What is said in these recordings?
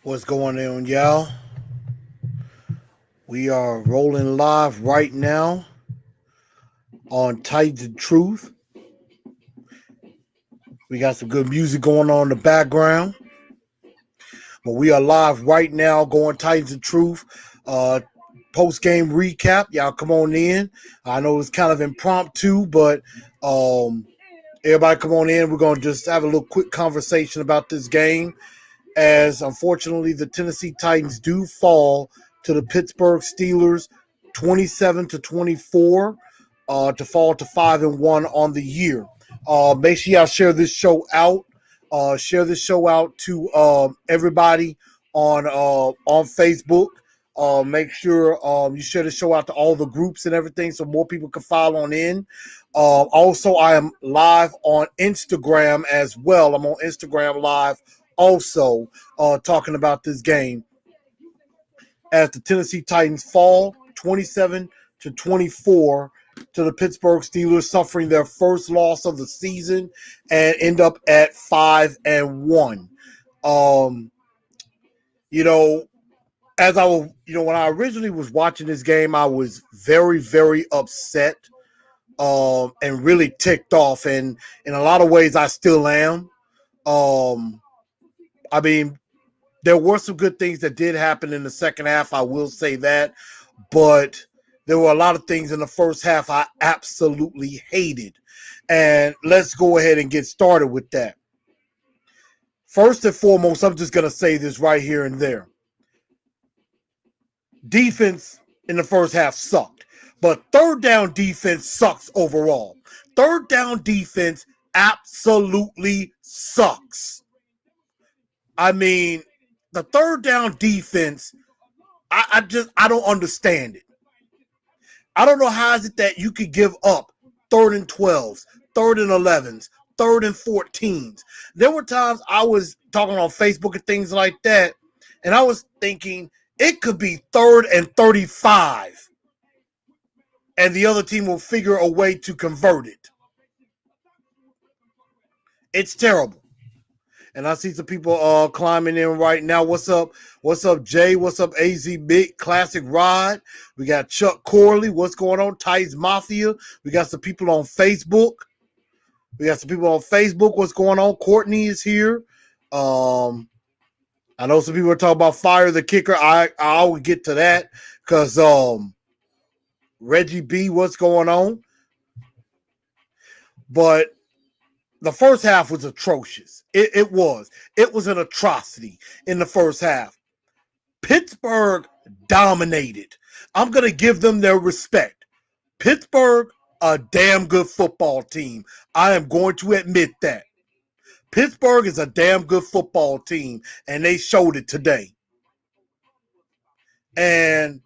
What's going on, y'all? We are rolling live right now on Untitled Truth. We got some good music going on in the background. But we are live right now going Untitled Truth. Post-game recap. Y'all come on in. I know it's kind of impromptu, but everybody come on in. We're going to just have a little quick conversation about this game, as unfortunately the Tennessee Titans do fall to the Pittsburgh Steelers 27-24 to fall to 5-1 on the year. Make sure y'all share this show out. Share this show out to everybody on Facebook. Make sure you share the show out to all the groups and everything so more people can file on in. Also, I am live on Instagram as well. I'm on Instagram live also talking about this game as the Tennessee Titans fall 27-24 to the Pittsburgh Steelers, suffering their first loss of the season and end up at 5-1. As I was, when I originally was watching this game, I was very, very upset and really ticked off, and in a lot of ways, I still am. I mean, there were some good things that did happen in the second half. I will say that, but there were a lot of things in the first half I absolutely hated. And let's go ahead and get started with that. First and foremost, I'm just going to say this right here and there. Defense in the first half sucked, but third down defense sucks overall. Third down defense absolutely sucks. I mean, the third down defense, I don't understand it. I don't know how is it that you could give up 3rd and 12s, 3rd and 11s, 3rd and 14s. There were times I was talking on Facebook and things like that, and I was thinking it could be 3rd and 35, and the other team will figure a way to convert it. It's terrible. And I see some people climbing in right now. What's up? What's up, Jay? What's up, AZ Big Classic Rod? We got Chuck Corley. What's going on? Titans Mafia. We got some people on Facebook. What's going on? Courtney is here. I know some people are talking about fire the kicker. I will get to that because Reggie B, what's going on? But the first half was atrocious. It was. It was an atrocity in the first half. Pittsburgh dominated. I'm going to give them their respect. Pittsburgh, a damn good football team. I am going to admit that. Pittsburgh is a damn good football team, and they showed it today. And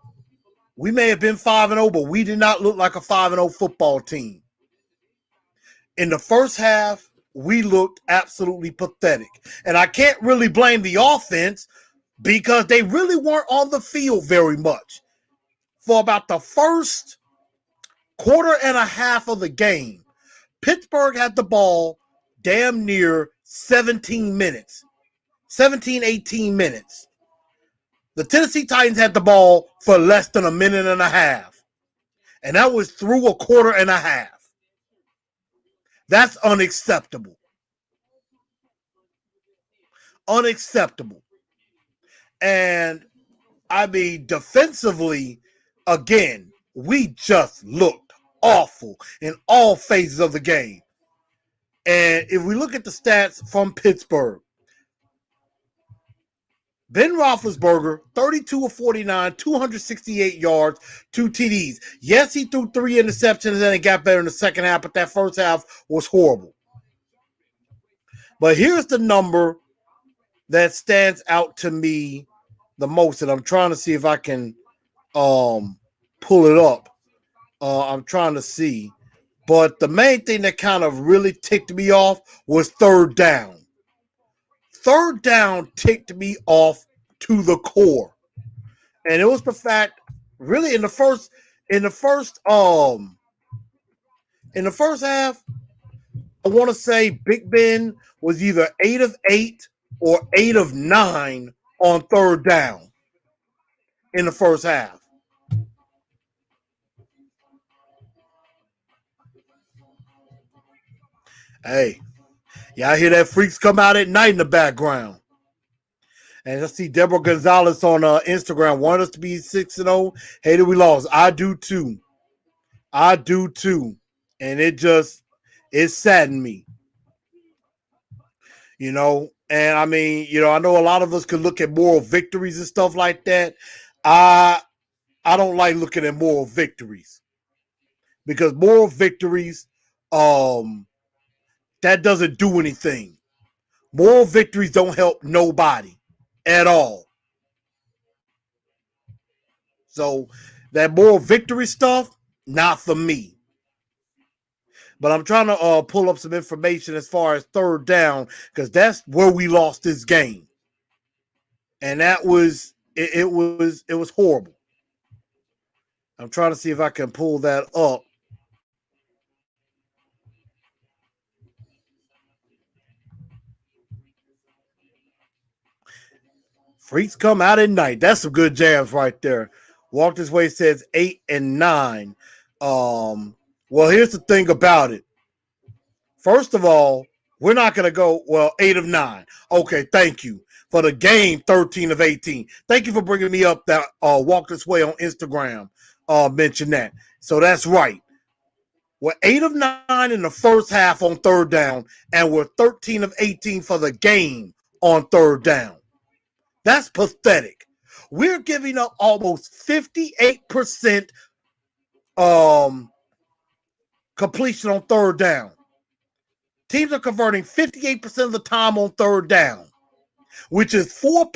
we may have been 5-0, but we did not look like a 5-0 football team. In the first half, we looked absolutely pathetic. And I can't really blame the offense because they really weren't on the field very much. For about the first quarter and a half of the game, Pittsburgh had the ball damn near 18 minutes. The Tennessee Titans had the ball for less than a minute and a half. And that was through a quarter and a half. That's unacceptable. Unacceptable. And I mean, defensively, again, we just looked awful in all phases of the game. And if we look at the stats from Pittsburgh, Ben Roethlisberger, 32 of 49, 268 yards, 2 TDs. Yes, he threw 3 interceptions and it got better in the second half, but that first half was horrible. But here's the number that stands out to me the most, and I'm trying to see if I can pull it up. I'm trying to see. But the main thing that kind of really ticked me off was third down. Third down ticked me off to the core. And it was the fact, really, in the first half, I want to say Big Ben was either 8 of 8 or 8 of 9 on third down in the first half. Hey, y'all hear that freaks come out at night in the background. And I see Deborah Gonzalez on Instagram wanted us to be 6-0. Hated we lost. I do too. I do too. And it saddened me. And I mean, I know a lot of us could look at moral victories and stuff like that. I don't like looking at moral victories because moral victories, that doesn't do anything. Moral victories don't help nobody at all. So that moral victory stuff, not for me. But I'm trying to pull up some information as far as third down because that's where we lost this game, and that was it was horrible. I'm trying to see if I can pull that up. Freaks come out at night. That's some good jams right there. Walk This Way says 8 and 9. Well, here's the thing about it. First of all, we're not going to go, 8 of 9. Okay, thank you. For the game, 13 of 18. Thank you for bringing me up that Walk This Way on Instagram. Mention that. So that's right. We're 8 of 9 in the first half on third down, and we're 13 of 18 for the game on third down. That's pathetic. We're giving up almost 58% completion on third down. Teams are converting 58% of the time on third down, which is 4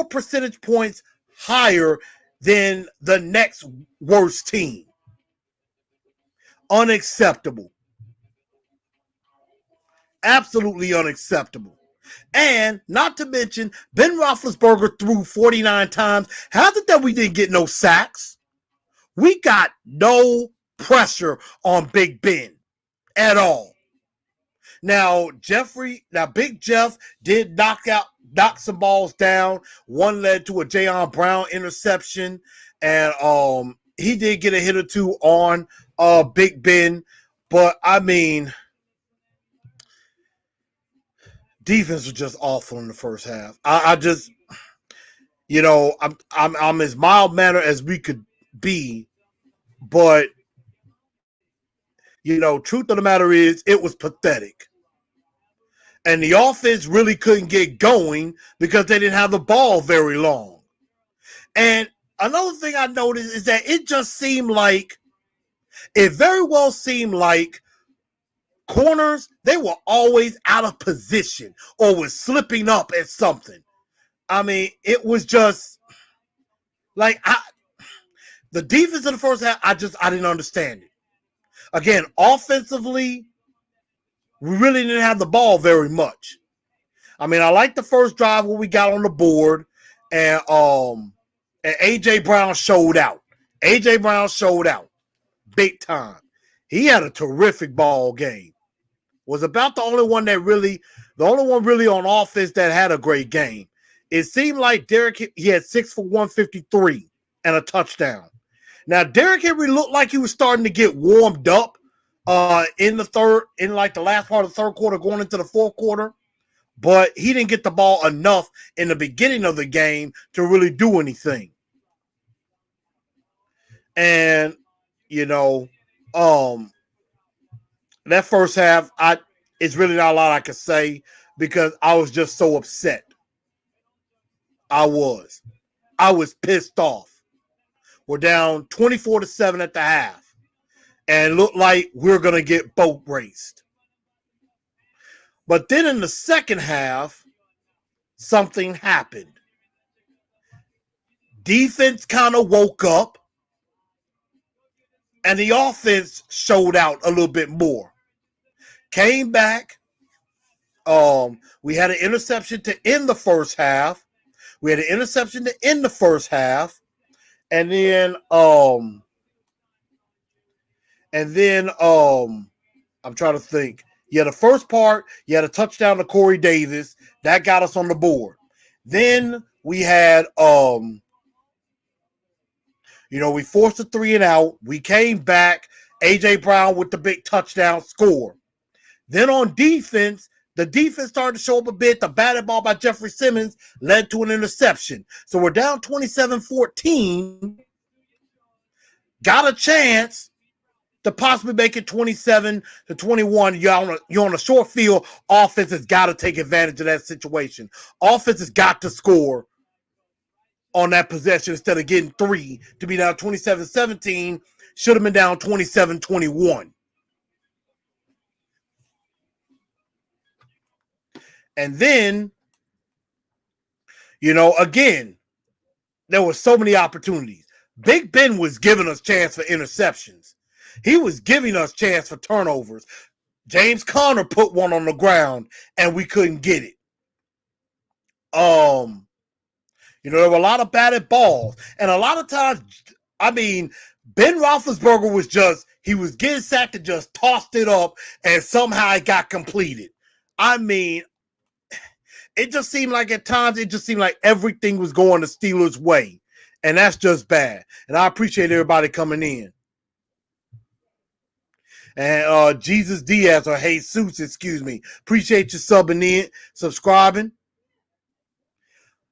percentage points higher than the next worst team. Unacceptable. Absolutely unacceptable. And not to mention, Ben Roethlisberger threw 49 times. How's it that we didn't get no sacks? We got no pressure on Big Ben at all. Now, Big Jeff did knock some balls down. One led to a Jayon Brown interception. And he did get a hit or two on Big Ben. But I mean, defense was just awful in the first half. I'm as mild-mannered as we could be, but truth of the matter is, it was pathetic. And the offense really couldn't get going because they didn't have the ball very long. And another thing I noticed is that it very well seemed like corners, they were always out of position or was slipping up at something. I mean, it was just like the defense in the first half, I didn't understand it. Again, offensively, we really didn't have the ball very much. I mean, I like the first drive when we got on the board, and AJ Brown showed out. AJ Brown showed out big time. He had a terrific ball game. Was about the only one really on offense that had a great game. It seemed like Derrick, he had 6 for 153 and a touchdown. Now, Derrick Henry looked like he was starting to get warmed up in the last part of the third quarter, going into the fourth quarter. But he didn't get the ball enough in the beginning of the game to really do anything. And, that first half, it's really not a lot I could say because I was just so upset. I was pissed off. We're down 24-7 at the half. And looked like we're going to get boat raced. But then in the second half, something happened. Defense kind of woke up. And the offense showed out a little bit more. Came back. We had an interception to end the first half. And then I'm trying to think. Yeah, the first part, you had a touchdown to Corey Davis. That got us on the board. Then we had we forced a 3-and-out. We came back. A.J. Brown with the big touchdown score. Then on defense, the defense started to show up a bit. The batted ball by Jeffrey Simmons led to an interception. So we're down 27-14. Got a chance to possibly make it 27-21. You're on a short field. Offense has got to take advantage of that situation. Offense has got to score on that possession instead of getting 3 to be down 27-17. Should have been down 27-21. And then, again, there were so many opportunities. Big Ben was giving us chance for interceptions. He was giving us chance for turnovers. James Conner put one on the ground, and we couldn't get it. There were a lot of batted balls. And a lot of times, Ben Roethlisberger he was getting sacked and just tossed it up, and somehow it got completed. It just seemed like at times, everything was going the Steelers' way. And that's just bad. And I appreciate everybody coming in. And Jesus Diaz, or Jesus, excuse me. Appreciate you subbing in, subscribing.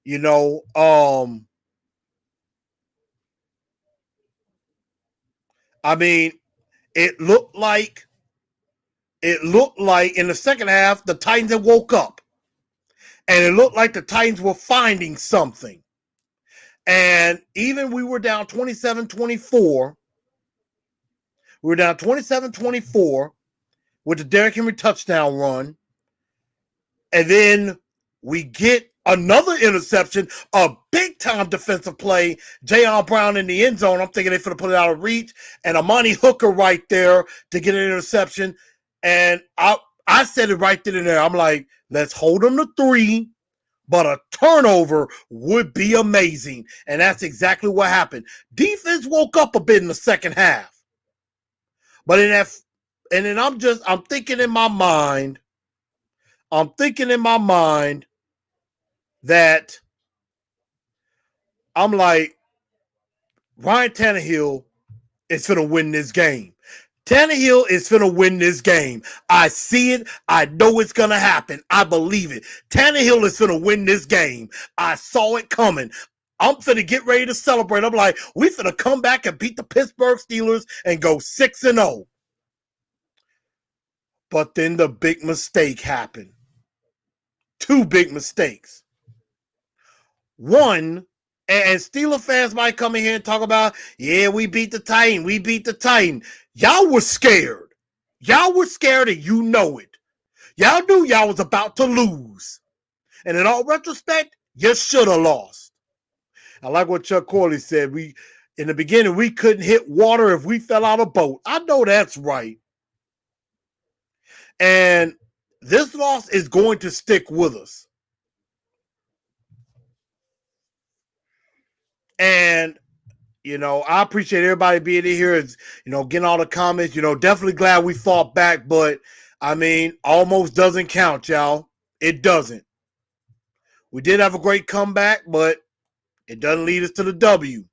It looked like in the second half, the Titans had woke up. And it looked like the Titans were finding something. And even we were down 27-24. We were down 27-24 with the Derrick Henry touchdown run. And then we get another interception, a big-time defensive play. Jayon Brown in the end zone. I'm thinking they're going to put it out of reach. And Amani Hooker right there to get an interception. And I said it right then and there. I'm like, let's hold them to 3. But a turnover would be amazing. And that's exactly what happened. Defense woke up a bit in the second half. But I'm thinking in my mind that I'm like, Ryan Tannehill is going to win this game. Tannehill is going to win this game. I see it. I know it's going to happen. I believe it. Tannehill is going to win this game. I saw it coming. I'm going to get ready to celebrate. I'm like, we're going to come back and beat the Pittsburgh Steelers and go 6-0. But then the big mistake happened. 2 big mistakes. One, and Steeler fans might come in here and talk about, yeah, we beat the Titan. We beat the Titan. Y'all were scared. Y'all were scared, and you know it. Y'all knew y'all was about to lose. And in all retrospect, you should have lost. I like what Chuck Corley said. In the beginning, we couldn't hit water if we fell out of a boat. I know that's right. And this loss is going to stick with us. And, I appreciate everybody being in here, getting all the comments. Definitely glad we fought back, but, almost doesn't count, y'all. It doesn't. We did have a great comeback, but it doesn't lead us to the W.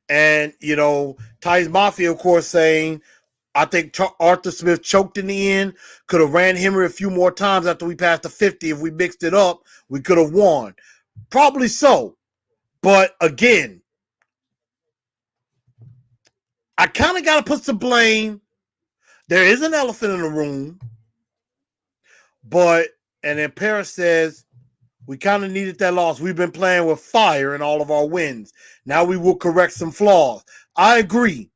And, Titans Mafia, of course, saying, I think Arthur Smith choked in the end. Could have ran Henry a few more times after we passed the 50. If we mixed it up, we could have won. Probably so. But again, I kind of got to put some blame. There is an elephant in the room. And then Paris says, we kind of needed that loss. We've been playing with fire in all of our wins. Now we will correct some flaws. I agree.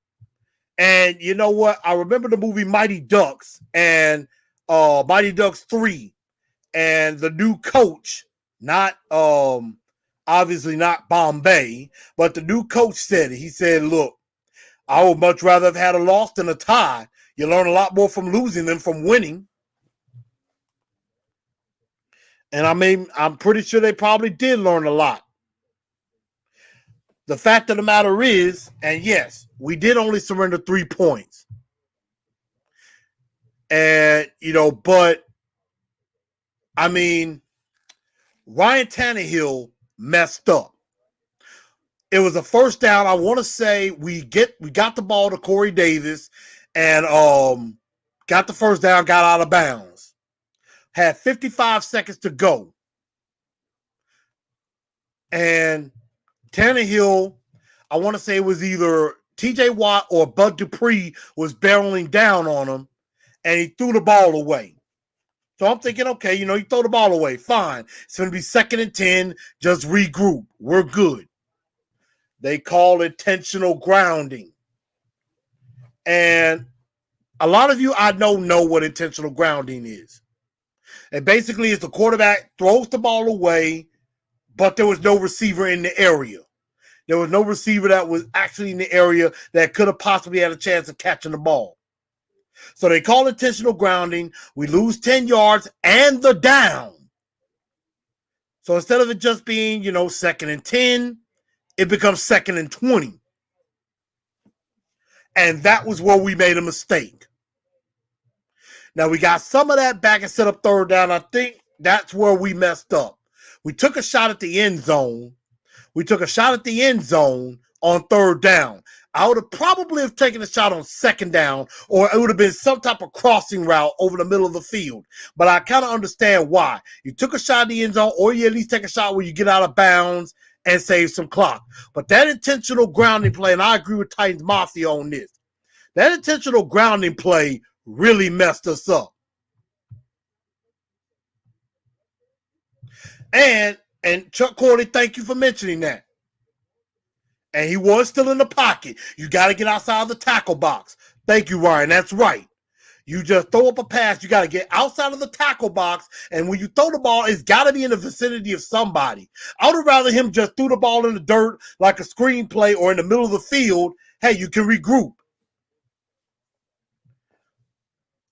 And you know what? I remember the movie Mighty Ducks and Mighty Ducks 3. And the new coach, not obviously not Bombay, but the new coach said it. He said, look, I would much rather have had a loss than a tie. You learn a lot more from losing than from winning. And I'm pretty sure they probably did learn a lot. The fact of the matter is, and yes, we did only surrender 3 points. And, but I mean, Ryan Tannehill messed up. It was a first down. I want to say we got the ball to Corey Davis and got the first down, got out of bounds. Had 55 seconds to go. And Tannehill, I want to say it was either TJ Watt or Bud Dupree was barreling down on him, and he threw the ball away. So I'm thinking, okay, you throw the ball away. Fine. It's going to be 2nd and 10. Just regroup. We're good. They call intentional grounding. And a lot of you I know what intentional grounding is. And basically, it's the quarterback throws the ball away, but there was no receiver in the area. There was no receiver that was actually in the area that could have possibly had a chance of catching the ball. So they call intentional grounding. We lose 10 yards and the down. So instead of it just being, 2nd and 10, it becomes 2nd and 20. And that was where we made a mistake. Now we got some of that back and set up 3rd down. I think that's where we messed up. We took a shot at the end zone. On 3rd down. I would have probably taken a shot on 2nd down, or it would have been some type of crossing route over the middle of the field. But I kind of understand why. You took a shot at the end zone, or you at least take a shot where you get out of bounds and save some clock. But that intentional grounding play, and I agree with Titans Mafia on this, that intentional grounding play really messed us up. And Chuck Corley, thank you for mentioning that. And he was still in the pocket. You got to get outside of the tackle box. Thank you, Ryan. That's right. You just throw up a pass. You got to get outside of the tackle box. And when you throw the ball, it's got to be in the vicinity of somebody. I would have rather him just threw the ball in the dirt like a screenplay or in the middle of the field. Hey, you can regroup.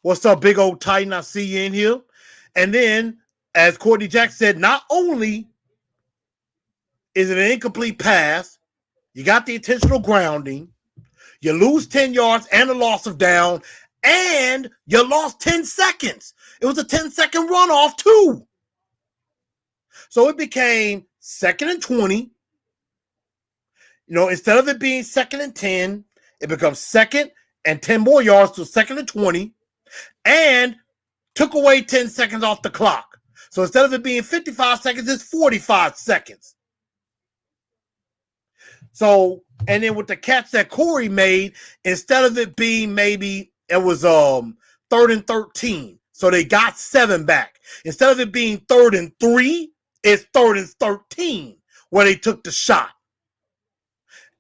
What's up, big old Titan? I see you in here. And then, as Courtney Jack said, not only is it an incomplete pass, you got the intentional grounding, you lose 10 yards and a loss of down, and you lost 10 seconds. It was a 10-second runoff, too. So it became 2nd and 20. Instead of it being 2nd and 10, it becomes 2nd and 10 more yards to 2nd and 20, and took away 10 seconds off the clock. So instead of it being 55 seconds, it's 45 seconds. So, and then with the catch that Corey made, instead of it being maybe, it was 3rd and 13. So they got 7 back. Instead of it being 3rd and 3, it's 3rd and 13 where they took the shot.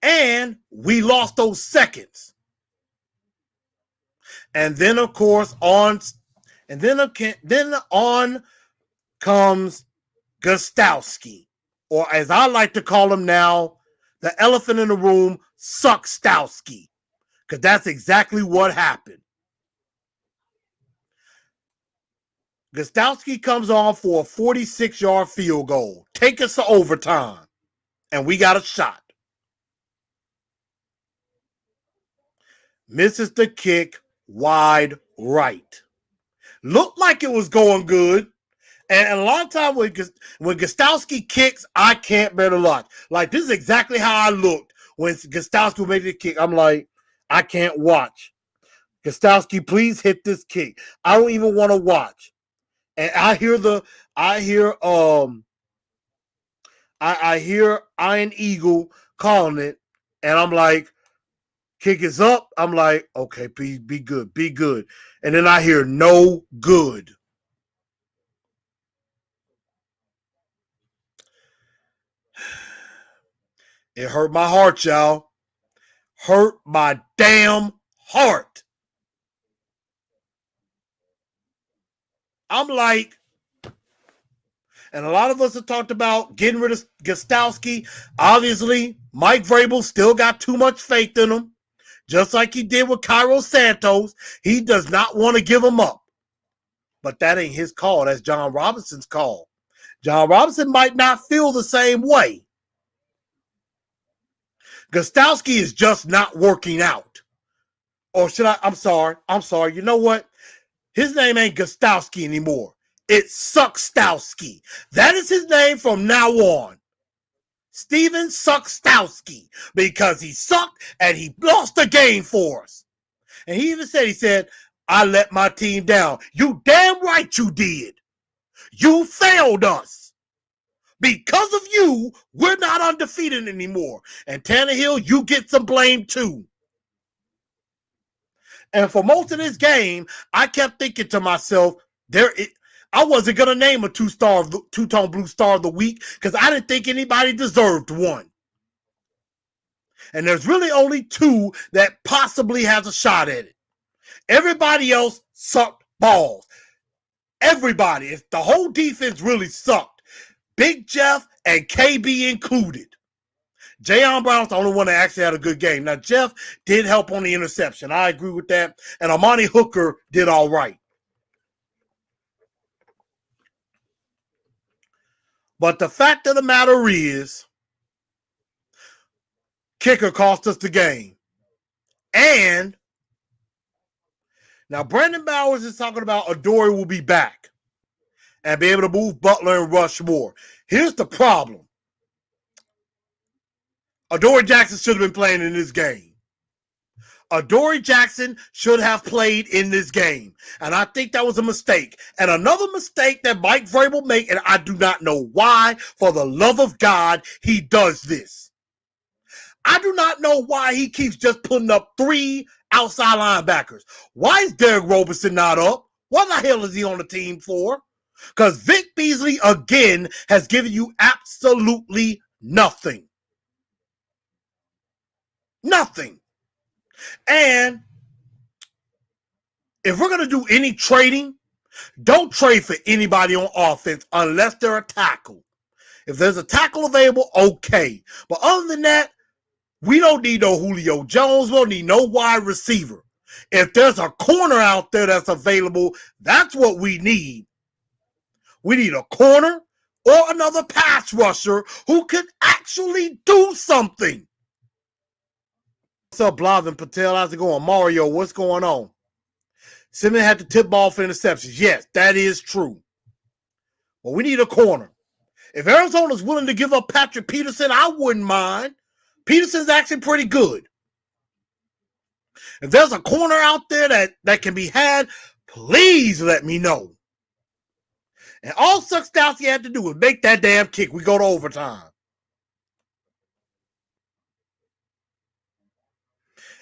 And we lost those seconds. And then, of course, on comes Gostowski, or as I like to call him now, the elephant in the room, Suckstowski, because that's exactly what happened. Gostowski comes on for a 46-yard field goal. Take us to overtime, and we got a shot. Misses the kick wide right. Looked like it was going good. And a lot of times when Gostowski kicks, I can't bear to watch. Like, this is exactly how I looked when Gostowski made the kick. I'm like, I can't watch. Gostowski, please hit this kick. I don't even want to watch. And I hear Iron Eagle calling it, and I'm like, kick is up. I'm like, okay, please be good, be good. And then I hear no good. It hurt my heart, y'all. Hurt my damn heart. I'm like, and a lot of us have talked about getting rid of Gostowski. Obviously, Mike Vrabel still got too much faith in him. Just like he did with Cairo Santos. He does not want to give him up. But that ain't his call. That's John Robinson's call. John Robinson might not feel the same way. Gostowski is just not working out. Or should I? I'm sorry. You know what? His name ain't Gostowski anymore. It's Suckstowski. That is his name from now on. Steven Suckstowski. Because he sucked and he lost the game for us. And he even said, I let my team down. You damn right you did. You failed us. Because of you, we're not undefeated anymore. And Tannehill, you get some blame too. And for most of this game, I kept thinking to myself, I wasn't going to name a two-tone blue star of the week because I didn't think anybody deserved one. And there's really only two that possibly has a shot at it. Everybody else sucked balls. Everybody. If the whole defense really sucked. Big Jeff and KB included. Jayon Brown's the only one that actually had a good game. Now, Jeff did help on the interception. I agree with that. And Amani Hooker did all right. But the fact of the matter is, kicker cost us the game. And now Brandon Bowers is talking about Adoree will be back and be able to move Butler and rush more. Here's the problem. Adoree Jackson should have been playing in this game. Adoree Jackson should have played in this game. And I think that was a mistake. And another mistake that Mike Vrabel made, and I do not know why, for the love of God, he does this. I do not know why he keeps just putting up 3 outside linebackers. Why is Derek Roberson not up? What the hell is he on the team for? Because Vic Beasley, again, has given you absolutely nothing. Nothing. And if we're going to do any trading, don't trade for anybody on offense unless they're a tackle. If there's a tackle available, okay. But other than that, we don't need no Julio Jones. We don't need no wide receiver. If there's a corner out there that's available, that's what we need. We need a corner or another pass rusher who can actually do something. What's up, Blavin Patel? How's it going? Mario, what's going on? Simmons had the tip ball for interceptions. Yes, that is true. But we need a corner. If Arizona's willing to give up Patrick Peterson, I wouldn't mind. Peterson's actually pretty good. If there's a corner out there that can be had, please let me know. And all Suckstowski had to do was make that damn kick. We go to overtime.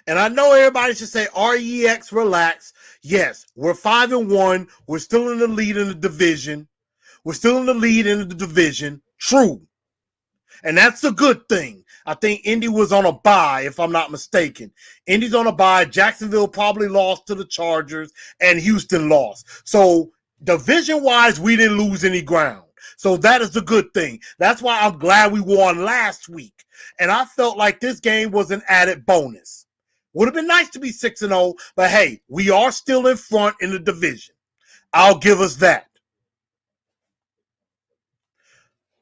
And I know everybody should say, REX, relax. Yes, we're 5-1. We're still in the lead in the division. We're still in the lead in the division. True. And that's a good thing. I think Indy was on a bye, if I'm not mistaken. Indy's on a bye. Jacksonville probably lost to the Chargers, and Houston lost. So division-wise, we didn't lose any ground. So that is a good thing. That's why I'm glad we won last week. And I felt like this game was an added bonus. Would have been nice to be 6-0, but hey, we are still in front in the division. I'll give us that.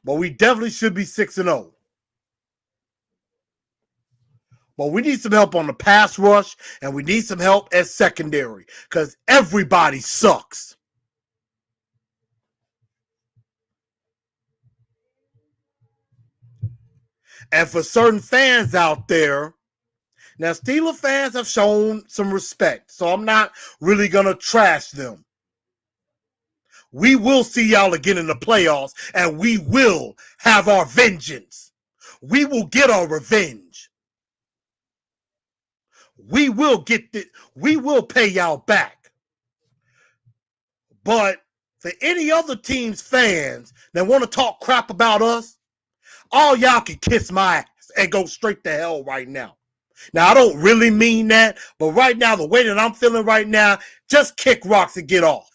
But we definitely should be 6-0. But we need some help on the pass rush, and we need some help at secondary because everybody sucks. And for certain fans out there, now Steeler fans have shown some respect, so I'm not really going to trash them. We will see y'all again in the playoffs, and we will have our vengeance. We will get our revenge. We will we will pay y'all back. But for any other team's fans that want to talk crap about us, all y'all can kiss my ass and go straight to hell right now. Now, I don't really mean that, but right now, the way that I'm feeling right now, just kick rocks and get off.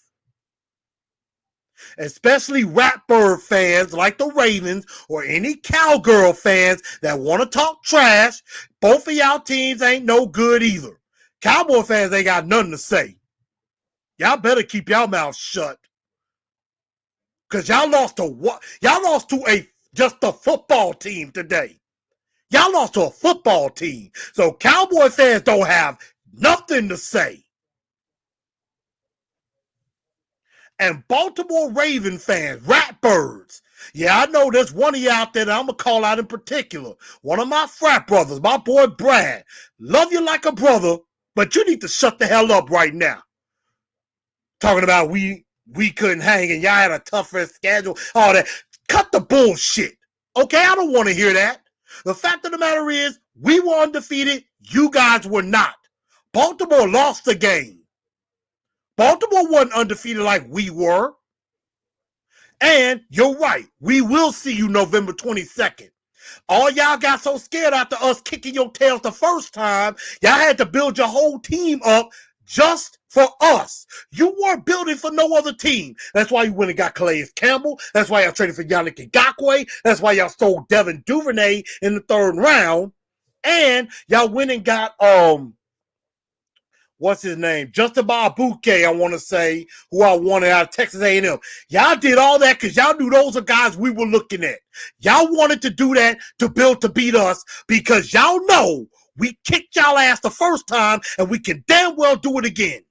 Especially Ratbird fans like the Ravens or any Cowgirl fans that want to talk trash. Both of y'all teams ain't no good either. Cowboy fans ain't got nothing to say. Y'all better keep y'all mouths shut. Because y'all lost to what? Y'all lost to just a football team today. Y'all lost to a football team. So Cowboy fans don't have nothing to say. And Baltimore Raven fans, ratbirds. Yeah, I know there's one of you out there that I'm going to call out in particular. One of my frat brothers, my boy Brad. Love you like a brother, but you need to shut the hell up right now. Talking about we couldn't hang and y'all had a tougher schedule, all that. Cut the bullshit. Okay, I don't want to hear that. The fact of the matter is, we were undefeated. You guys were not. Baltimore lost the game. Baltimore wasn't undefeated like we were. And you're right. We will see you November 22nd. All y'all got so scared after us kicking your tails the first time, y'all had to build your whole team up just for us. You weren't building for no other team. That's why you went and got Calais Campbell. That's why y'all traded for Yannick Ngakoue. That's why y'all stole Devin Duvernay in the third round. And y'all went and got what's his name? Justin Bouquet, I want to say, who I wanted out of Texas A&M. Y'all did all that because y'all knew those are guys we were looking at. Y'all wanted to do that to build to beat us because y'all know we kicked y'all ass the first time and we can damn well do it again.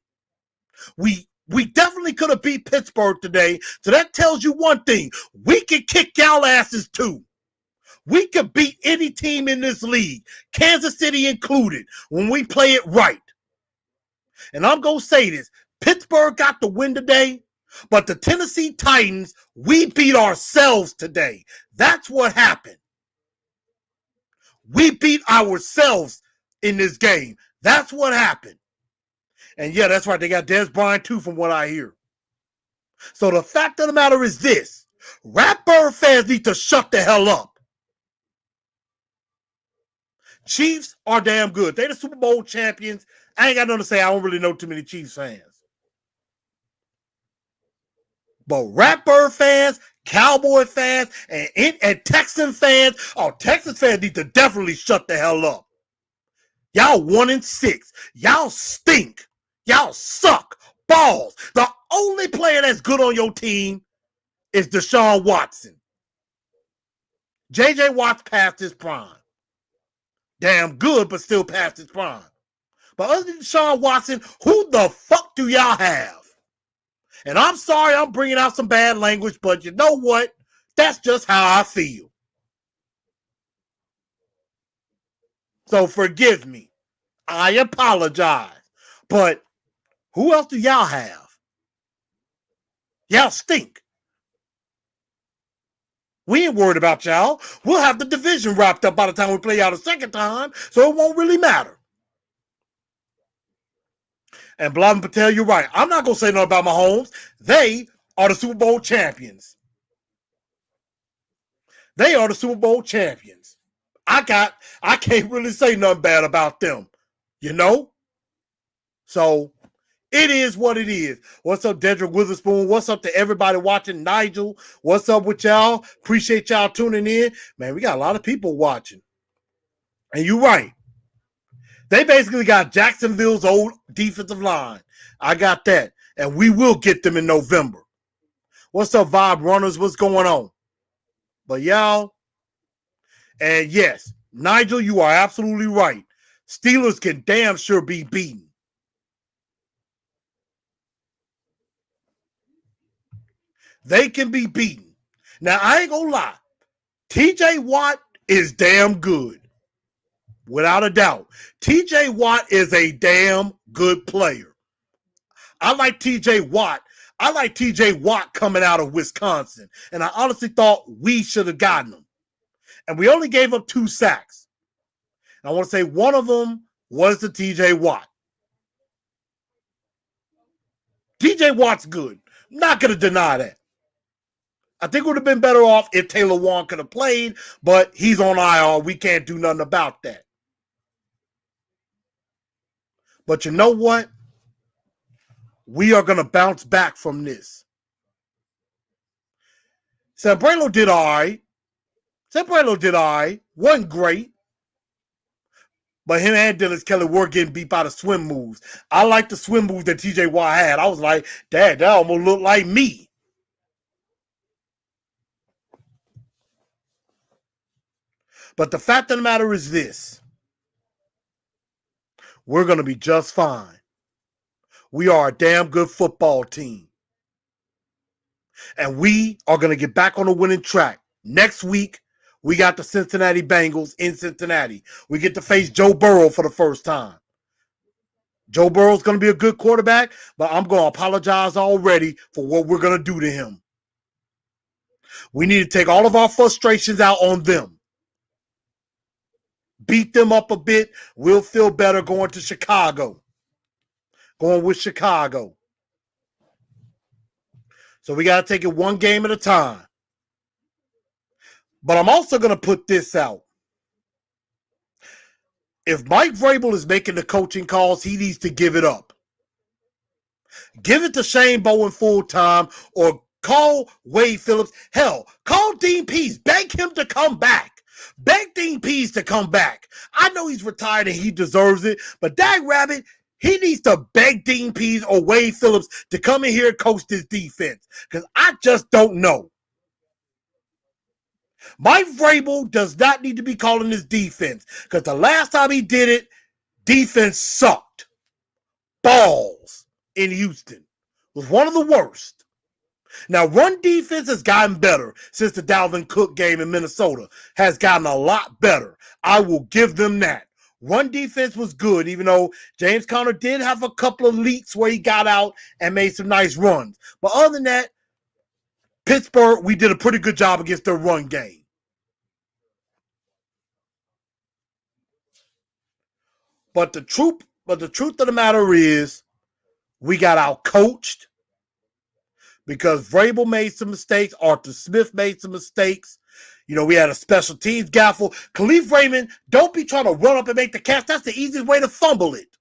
We definitely could have beat Pittsburgh today. So that tells you one thing. We can kick y'all asses too. We could beat any team in this league, Kansas City included, when we play it right. And I'm going to say this. Pittsburgh got the win today, but the Tennessee Titans, we beat ourselves today. That's what happened. We beat ourselves in this game. That's what happened. And yeah, that's right. They got Des Bryant too, from what I hear. So the fact of the matter is this. Ratbird fans need to shut the hell up. Chiefs are damn good. They're the Super Bowl champions. I ain't got nothing to say. I don't really know too many Chiefs fans. But Ratbird fans, Cowboy fans, and Texan fans, Texas fans need to definitely shut the hell up. Y'all 1-6. Y'all stink. Y'all suck. Balls. The only player that's good on your team is Deshaun Watson. J.J. Watt's past his prime. Damn good, but still past his prime. But other than Deshaun Watson, who the fuck do y'all have? And I'm sorry I'm bringing out some bad language, but you know what? That's just how I feel. So forgive me. I apologize. But who else do y'all have? Y'all stink. We ain't worried about y'all. We'll have the division wrapped up by the time we play y'all the second time, so it won't really matter. And Blavin Patel, you're right. I'm not going to say nothing about Mahomes. They are the Super Bowl champions. They are the Super Bowl champions. I can't really say nothing bad about them, you know? So it is what it is. What's up, Dedrick Witherspoon? What's up to everybody watching? Nigel, what's up with y'all? Appreciate y'all tuning in. Man, we got a lot of people watching. And you're right. They basically got Jacksonville's old defensive line. I got that. And we will get them in November. What's up, Vibe Runners? What's going on? But y'all, and yes, Nigel, you are absolutely right. Steelers can damn sure be beaten. They can be beaten. Now, I ain't gonna lie. TJ Watt is damn good. Without a doubt. TJ Watt is a damn good player. I like TJ Watt. I like TJ Watt coming out of Wisconsin. And I honestly thought we should have gotten him. And we only gave up 2 sacks. And I want to say one of them was the TJ Watt. TJ Watt's good. I'm not going to deny that. I think it would have been better off if Taylor Warren could have played, but he's on IR. We can't do nothing about that. But you know what? We are going to bounce back from this. Sambrelo did all right. Wasn't great. But him and Dennis Kelly were getting beat by the swim moves. I like the swim moves that TJ Watt had. I was like, Dad, that almost looked like me. But the fact of the matter is this. We're going to be just fine. We are a damn good football team. And we are going to get back on the winning track. Next week, we got the Cincinnati Bengals in Cincinnati. We get to face Joe Burrow for the first time. Joe Burrow's going to be a good quarterback, but I'm going to apologize already for what we're going to do to him. We need to take all of our frustrations out on them. Beat them up a bit. We'll feel better going to Chicago. Going with Chicago. So we got to take it one game at a time. But I'm also going to put this out. If Mike Vrabel is making the coaching calls, he needs to give it up. Give it to Shane Bowen full time or call Wade Phillips. Hell, call Dean Pease. Beg him to come back. Beg Dean Pease to come back. I know he's retired and he deserves it, but Dag Rabbit, he needs to beg Dean Pease or Wade Phillips to come in here and coach this defense because I just don't know. Mike Vrabel does not need to be calling this defense because the last time he did it, defense sucked. Balls in Houston was one of the worst. Now, run defense has gotten better since the Dalvin Cook game in Minnesota. Has gotten a lot better. I will give them that. Run defense was good, even though James Conner did have a couple of leaks where he got out and made some nice runs. But other than that, Pittsburgh, we did a pretty good job against their run game. But the truth of the matter is, we got out-coached because Vrabel made some mistakes. Arthur Smith made some mistakes. You know, we had a special teams gaffle. Khalif Raymond, don't be trying to run up and make the catch. That's the easiest way to fumble it.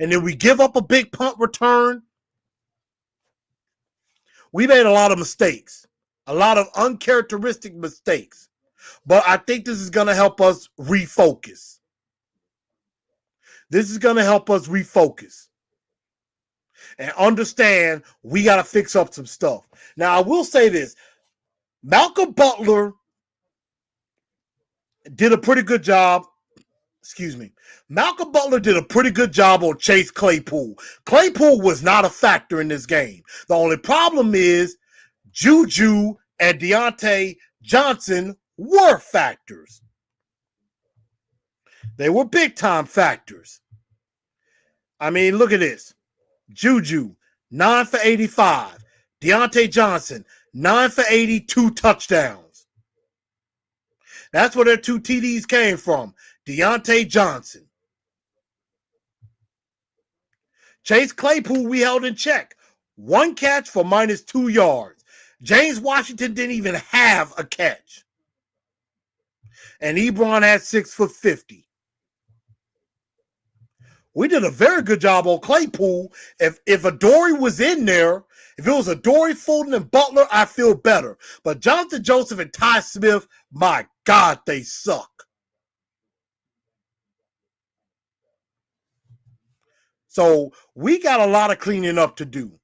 And then we give up a big punt return. We made a lot of mistakes, a lot of uncharacteristic mistakes. But I think this is going to help us refocus. This is going to help us refocus and understand we got to fix up some stuff. Now, I will say this. Malcolm Butler did a pretty good job. Malcolm Butler did a pretty good job on Chase Claypool. Claypool was not a factor in this game. The only problem is Juju and Deontay Johnson were factors. They were big-time factors. I mean, look at this. Juju, 9 for 85. Deontay Johnson, 9 for 82 touchdowns. That's where their 2 TDs came from. Deontay Johnson. Chase Claypool, we held in check. 1 catch for -2 yards. James Washington didn't even have a catch. And Ebron had 6 for 50. We did a very good job on Claypool. If Adoree was in there, if it was Adoree, Fulton, and Butler, I feel better. But Jonathan Joseph and Ty Smith, my God, they suck. So we got a lot of cleaning up to do.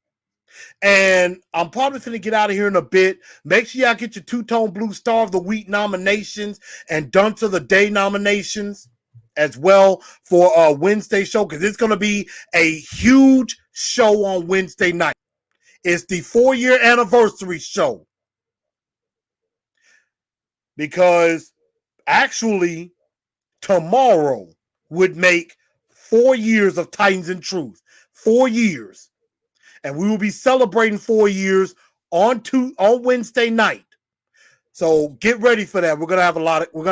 And I'm probably going to get out of here in a bit. Make sure y'all get your Two-Tone Blue Star of the Week nominations and Dunce of the Day nominations as well for Wednesday show, because it's going to be a huge show on Wednesday night. It's the 4-year anniversary show. Because actually, tomorrow would make 4 years of Titans in Truth. 4 years. And we will be celebrating 4 years on Wednesday night. So get ready for that. We're gonna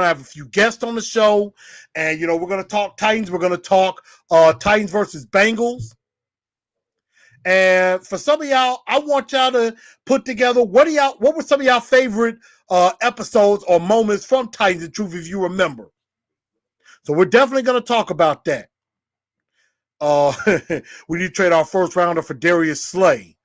have a few guests on the show, and we're gonna talk Titans. We're gonna talk Titans versus Bengals. And for some of y'all, I want y'all to put together what were some of y'all favorite episodes or moments from Titans in Truth, if you remember. So we're definitely gonna talk about that. We need to trade our first rounder for Darius Slay.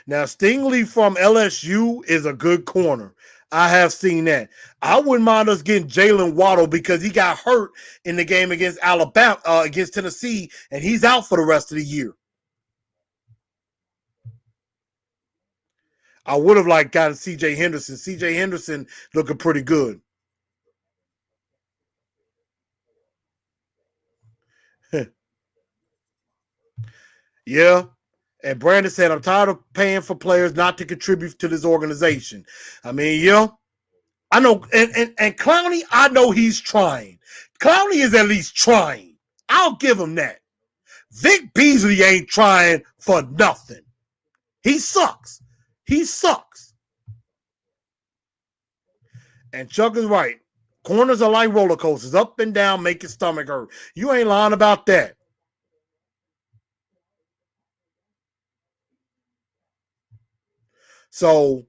Now, Stingley from LSU is a good corner. I have seen that. I wouldn't mind us getting Jalen Waddle because he got hurt in the game against Alabama, against Tennessee, and he's out for the rest of the year. I would have liked gotten C.J. Henderson. C.J. Henderson looking pretty good. Yeah. And Brandon said, I'm tired of paying for players not to contribute to this organization. I mean, yeah. I know, and Clowney, I know he's trying. Clowney is at least trying. I'll give him that. Vic Beasley ain't trying for nothing. He sucks. He sucks. And Chuck is right. Corners are like roller coasters, up and down, make your stomach hurt. You ain't lying about that. So,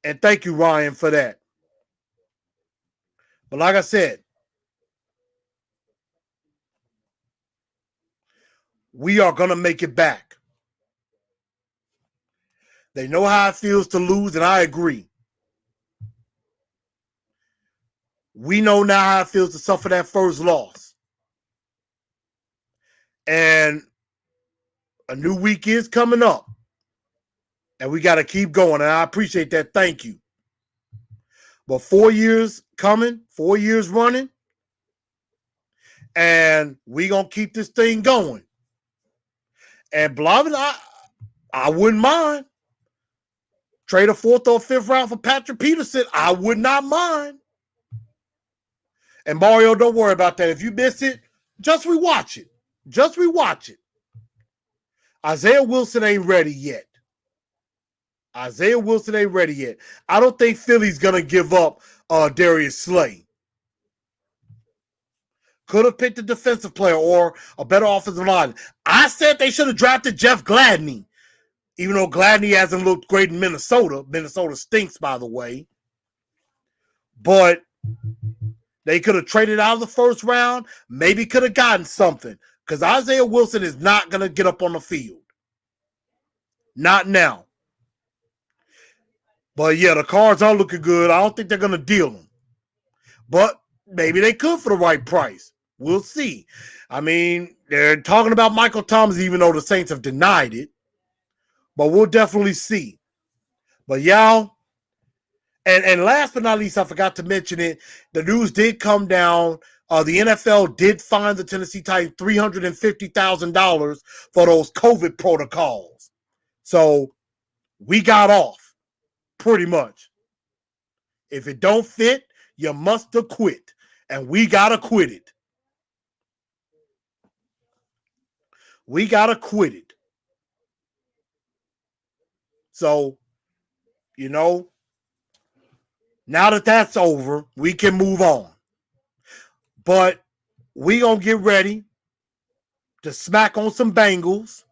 and thank you, Ryan, for that. But like I said, we are going to make it back. They know how it feels to lose, and I agree. We know now how it feels to suffer that first loss. And a new week is coming up. And we got to keep going. And I appreciate that. Thank you. But 4 years coming, 4 years running. And we going to keep this thing going. And Blavin, I wouldn't mind. Trade a 4th or 5th round for Patrick Peterson. I would not mind. And Mario, don't worry about that. If you miss it, just rewatch it. Just rewatch it. Isaiah Wilson ain't ready yet. Isaiah Wilson ain't ready yet. I don't think Philly's going to give up Darius Slay. Could have picked a defensive player or a better offensive line. I said they should have drafted Jeff Gladney, even though Gladney hasn't looked great in Minnesota. Minnesota stinks, by the way. But they could have traded out of the first round. Maybe could have gotten something. Because Isaiah Wilson is not going to get up on the field. Not now. But yeah, the cards are looking good. I don't think they're going to deal them. But maybe they could for the right price. We'll see. I mean, they're talking about Michael Thomas, even though the Saints have denied it. But we'll definitely see. But y'all, and last but not least, I forgot to mention it. The news did come down. The NFL did fine the Tennessee Titans $350,000 for those COVID protocols. So we got off. Pretty much. If it don't fit, you must have quit. And we got to quit it. We got to quit it. So, you know, now that that's over, we can move on. But we going to get ready to smack on some Bengals.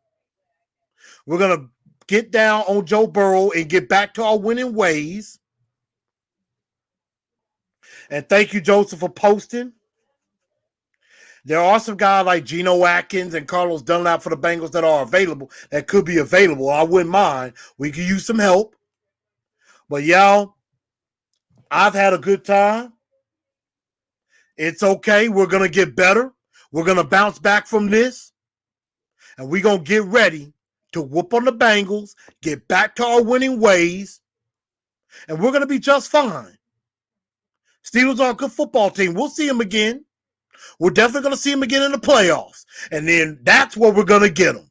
We're going to get down on Joe Burrow and get back to our winning ways. And thank you, Joseph, for posting. There are some guys like Geno Atkins and Carlos Dunlap for the Bengals that are available, that could be available. I wouldn't mind. We could use some help. But y'all, I've had a good time. It's okay. We're going to get better. We're going to bounce back from this. And we're going to get ready to whoop on the Bengals, get back to our winning ways, and we're going to be just fine. Steelers are a good football team. We'll see them again. We're definitely going to see them again in the playoffs. And then that's where we're going to get them.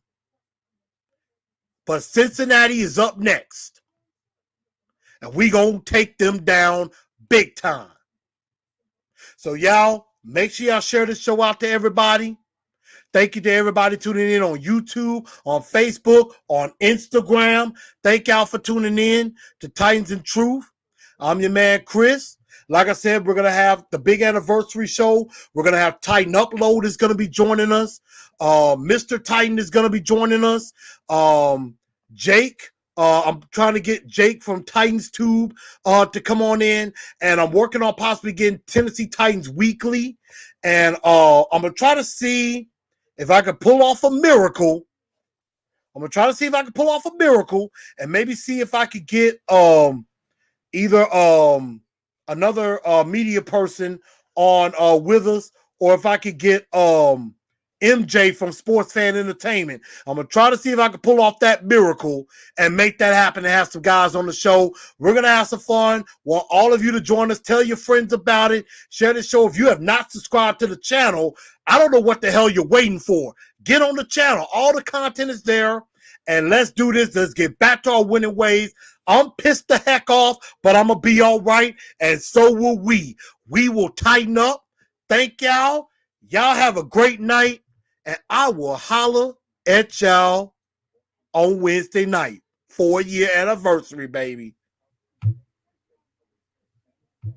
But Cincinnati is up next. And we're going to take them down big time. So y'all, make sure y'all share this show out to everybody. Thank you to everybody tuning in on YouTube, on Facebook, on Instagram. Thank y'all for tuning in to Titans and Truth. I'm your man, Chris. Like I said, we're going to have the big anniversary show. We're going to have Titan Upload is going to be joining us. Mr. Titan is going to be joining us. Jake, I'm trying to get Jake from Titans Tube to come on in. And I'm working on possibly getting Tennessee Titans Weekly. And I'm going to try to see if I could pull off a miracle. I'm going to try to see if I can pull off a miracle and maybe see if I could get either another media person on with us, or if I could get MJ from Sports Fan Entertainment. I'm going to try to see if I can pull off that miracle and make that happen and have some guys on the show. We're going to have some fun. Want all of you to join us. Tell your friends about it. Share the show. If you have not subscribed to the channel, I don't know what the hell you're waiting for. Get on the channel. All the content is there. And let's do this. Let's get back to our winning ways. I'm pissed the heck off, but I'm going to be all right. And so will we. We will tighten up. Thank y'all. Y'all have a great night. And I will holler at y'all on Wednesday night. 4-year anniversary, baby.